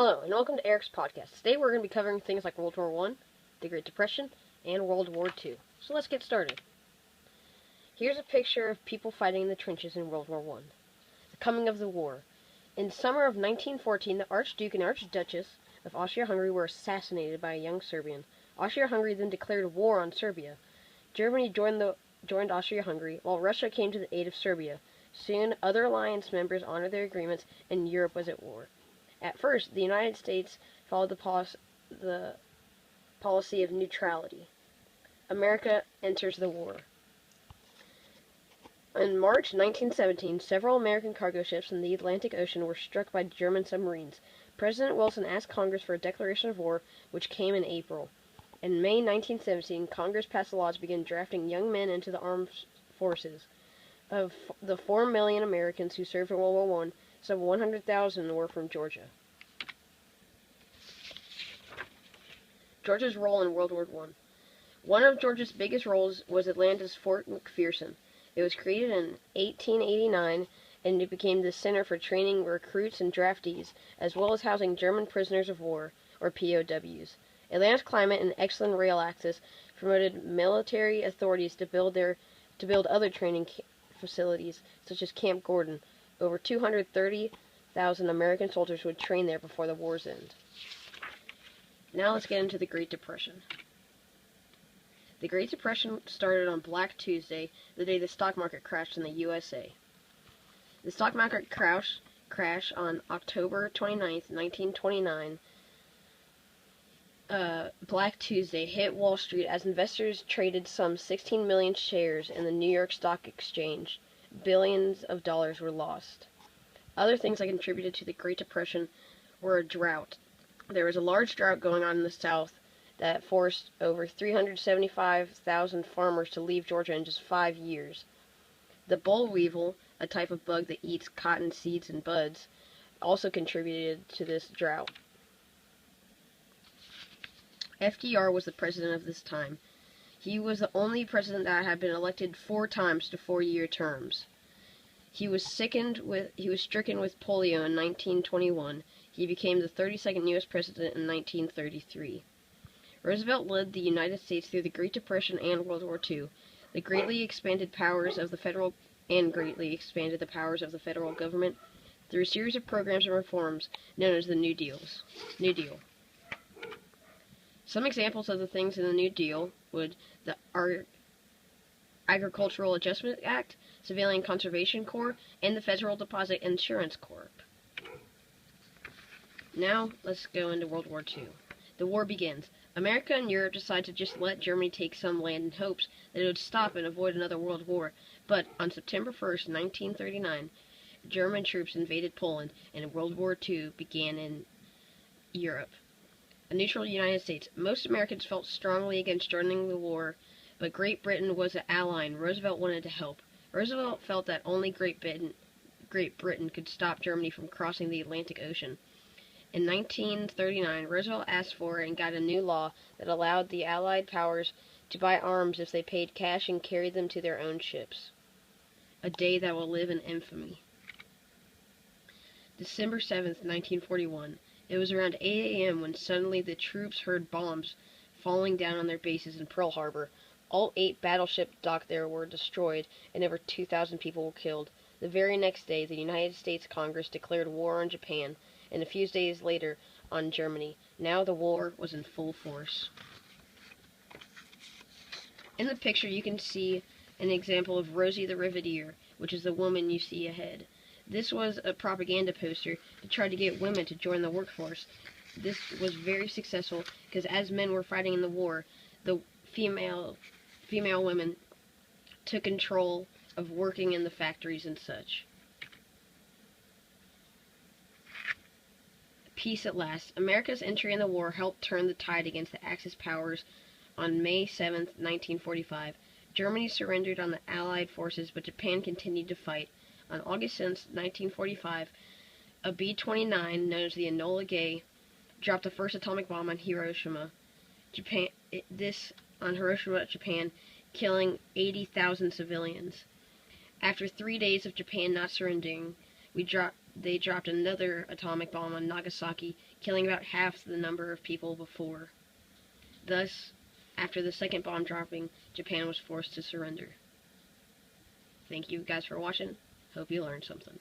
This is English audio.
Hello, and welcome to Eric's podcast. Today we're going to be covering things like World War I, the Great Depression, and World War II. So let's get started. Here's a picture of people fighting in the trenches in World War I. The coming of the war. In summer of 1914, the Archduke and Archduchess of Austria-Hungary were assassinated by a young Serbian. Austria-Hungary then declared war on Serbia. Germany joined Austria-Hungary, while Russia came to the aid of Serbia. Soon, other alliance members honored their agreements, and Europe was at war. At first, the United States followed the policy of neutrality. America enters the war. In March 1917, several American cargo ships in the Atlantic Ocean were struck by German submarines. President Wilson asked Congress for a declaration of war, which came in April. In May 1917, Congress passed a law to begin drafting young men into the armed forces. Of the 4 million Americans who served in World War I, some 100,000 were from Georgia. Georgia's role in World War I. One of Georgia's biggest roles was Atlanta's Fort McPherson. It was created in 1889, and it became the center for training recruits and draftees, as well as housing German prisoners of war, or POWs. Atlanta's climate and excellent rail access promoted military authorities to build other training facilities, such as Camp Gordon. Over 230,000 American soldiers would train there before the war's end. Now let's get into the Great Depression. The Great Depression started on Black Tuesday, the day the stock market crashed in the USA. The stock market crash on October 29, 1929, Black Tuesday, hit Wall Street as investors traded some 16 million shares in the New York Stock Exchange. Billions of dollars were lost. Other things that contributed to the Great Depression were a drought. There was a large drought going on in the South that forced over 375,000 farmers to leave Georgia in just 5 years. The boll weevil, a type of bug that eats cotton seeds and buds, also contributed to this drought. FDR was the president of this time. He was the only president that had been elected 4 times to 4-year terms. He was stricken with polio in 1921. He became the 32nd U.S. president in 1933. Roosevelt led the United States through the Great Depression and World War II. They greatly expanded the powers of the federal government through a series of programs and reforms known as the New Deal. Some examples of the things in the New Deal would the Agricultural Adjustment Act, Civilian Conservation Corps, and the Federal Deposit Insurance Corp. Now, let's go into World War II. The war begins. America and Europe decide to just let Germany take some land in hopes that it would stop and avoid another world war. But on September 1st, 1939, German troops invaded Poland, and World War II began in Europe. A neutral United States. Most Americans felt strongly against joining the war, but Great Britain was an ally, and Roosevelt wanted to help. Roosevelt felt that only Great Britain could stop Germany from crossing the Atlantic Ocean. In 1939, Roosevelt asked for and got a new law that allowed the Allied powers to buy arms if they paid cash and carried them to their own ships. A day that will live in infamy. December 7th, 1941. It was around 8 a.m. when suddenly the troops heard bombs falling down on their bases in Pearl Harbor. All 8 battleships docked there were destroyed, and over 2,000 people were killed. The very next day, the United States Congress declared war on Japan, and a few days later on Germany. Now the war was in full force. In the picture you can see an example of Rosie the Riveteer, which is the woman you see ahead. This was a propaganda poster to try to get women to join the workforce. This was very successful because as men were fighting in the war, the female women took control of working in the factories and such. Peace at last. America's entry in the war helped turn the tide against the Axis powers. On May 7, 1945, Germany surrendered on the Allied forces, but Japan continued to fight. On August 6, 1945, a B-29, known as the Enola Gay, dropped the first atomic bomb on Hiroshima, Japan, killing 80,000 civilians. After 3 days of Japan not surrendering, they dropped another atomic bomb on Nagasaki, killing about half the number of people before. Thus, after the second bomb dropping, Japan was forced to surrender. Thank you guys for watching. Hope you learned something.